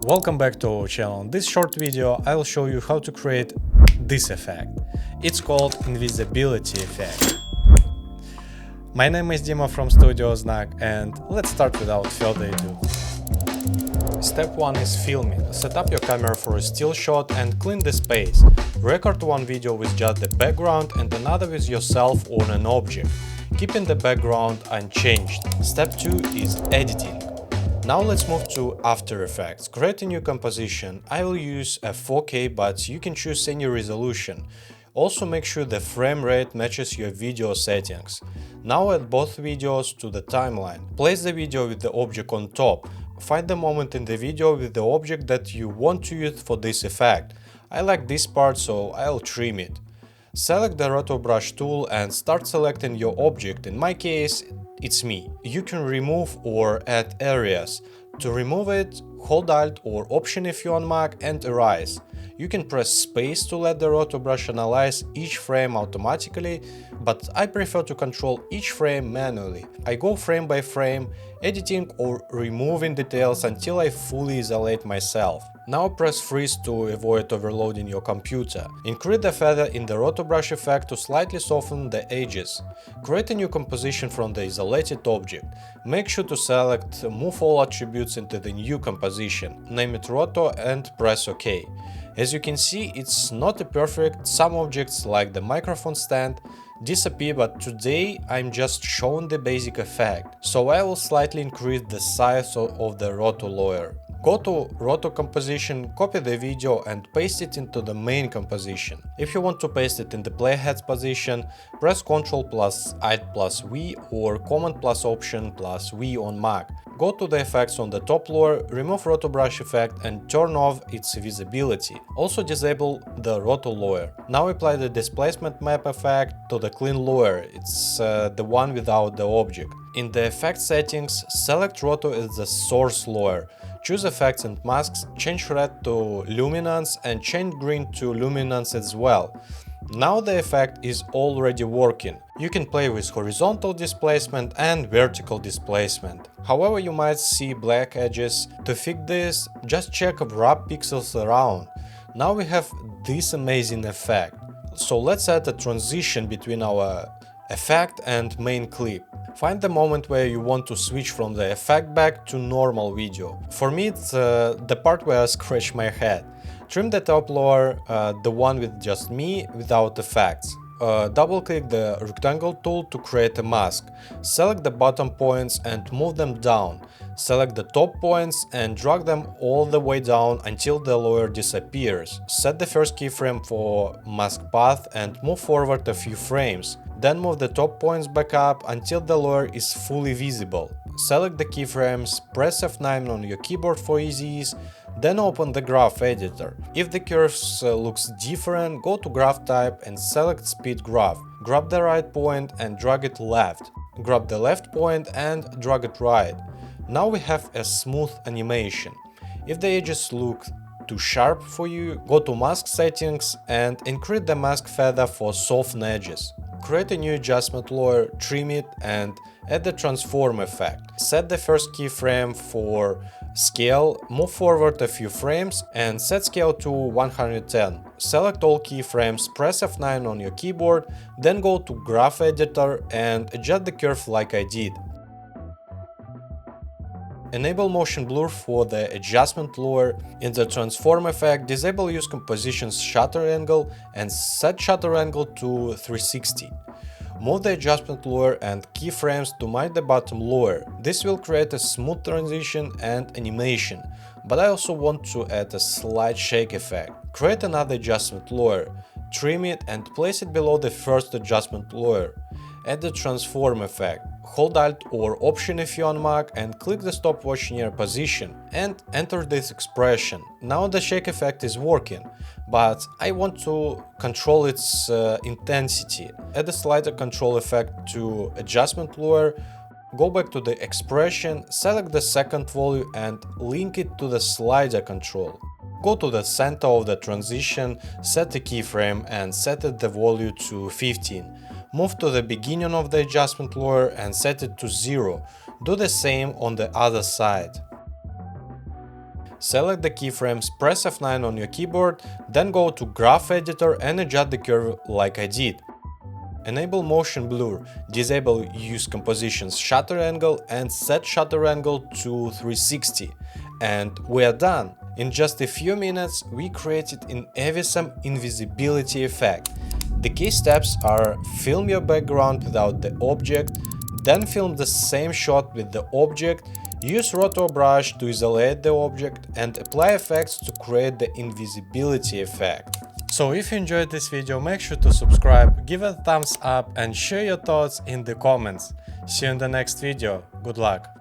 Welcome back to our channel. In this short video I will show you how to create this effect. It's called invisibility effect. My name is Dima from Studio Znak, and let's start without further ado. Step 1 is filming. Set up your camera for a still shot and clean the space. Record one video with just the background and another with yourself on an object, keeping the background unchanged. Step 2 is editing. Now let's move to After Effects. Create a new composition. I will use a 4K, but you can choose any resolution. Also make sure the frame rate matches your video settings. Now add both videos to the timeline. Place the video with the object on top. Find the moment in the video with the object that you want to use for this effect. I like this part, so I'll trim it. Select the roto brush tool and start selecting your object. In my case, it's me. You can remove or add areas. To remove it, hold Alt or Option if you're on Mac and erase. You can press space to let the roto brush analyze each frame automatically, but I prefer to control each frame manually. I go frame by frame, editing or removing details until I fully isolate myself. Now press freeze to avoid overloading your computer. Increase the feather in the roto brush effect to slightly soften the edges. Create a new composition from the isolated object. Make sure to select Move all attributes into the new composition. Name it roto and press OK. As you can see, it's not a perfect. Some objects, like the microphone stand, disappear, but today I'm just showing the basic effect, so I will slightly increase the size of the roto layer. Go to roto composition, copy the video and paste it into the main composition. If you want to paste it in the playhead position, press Ctrl plus Alt plus V or Command plus Option plus V on Mac. Go to the effects on the top layer, remove roto brush effect and turn off its visibility. Also disable the roto layer. Now apply the displacement map effect to the clean layer. It's the one without the object. In the effect settings, select roto as the source layer. Choose effects and masks, change red to luminance and change green to luminance as well. Now the effect is already working. You can play with horizontal displacement and vertical displacement. However, you might see black edges. To fix this, just check wrap pixels around. Now we have this amazing effect. So let's add a transition between our effect and main clip. Find the moment where you want to switch from the effect back to normal video. For me, it's the part where I scratch my head. Trim the top layer, the one with just me, without effects. Double-click the rectangle tool to create a mask. Select the bottom points and move them down. Select the top points and drag them all the way down until the layer disappears. Set the first keyframe for mask path and move forward a few frames. Then move the top points back up until the layer is fully visible. Select the keyframes, press F9 on your keyboard for easy ease, then open the graph editor. If the curves looks different, go to graph type and select speed graph. Grab the right point and drag it left. Grab the left point and drag it right. Now we have a smooth animation. If the edges look too sharp for you, go to mask settings and increase the mask feather for soft edges. Create a new adjustment layer, trim it and add the transform effect. Set the first keyframe for scale, move forward a few frames and set scale to 110. Select all keyframes, press F9 on your keyboard, then go to graph editor and adjust the curve like I did. Enable motion blur for the adjustment layer. In the transform effect, disable use composition's shutter angle and set shutter angle to 360. Move the adjustment layer and keyframes to match the bottom layer. This will create a smooth transition and animation, but I also want to add a slight shake effect. Create another adjustment layer, trim it and place it below the first adjustment layer. Add the transform effect. Hold Alt or Option if you're on Mac and click the stopwatch near position and enter this expression. Now the shake effect is working, but I want to control its intensity. Add a slider control effect to adjustment layer, go back to the expression, select the second value and link it to the slider control. Go to the center of the transition, set the keyframe and set the value to 15. Move to the beginning of the adjustment layer and set it to 0. Do the same on the other side. Select the keyframes, press F9 on your keyboard, then go to Graph Editor and adjust the curve like I did. Enable motion blur, disable use compositions shutter angle and set shutter angle to 360. And we are done. In just a few minutes we created an awesome invisibility effect. The key steps are: film your background without the object, then film the same shot with the object, use rotor brush to isolate the object, and apply effects to create the invisibility effect. So if you enjoyed this video, make sure to subscribe, give it a thumbs up and share your thoughts in the comments. See you in the next video. Good luck!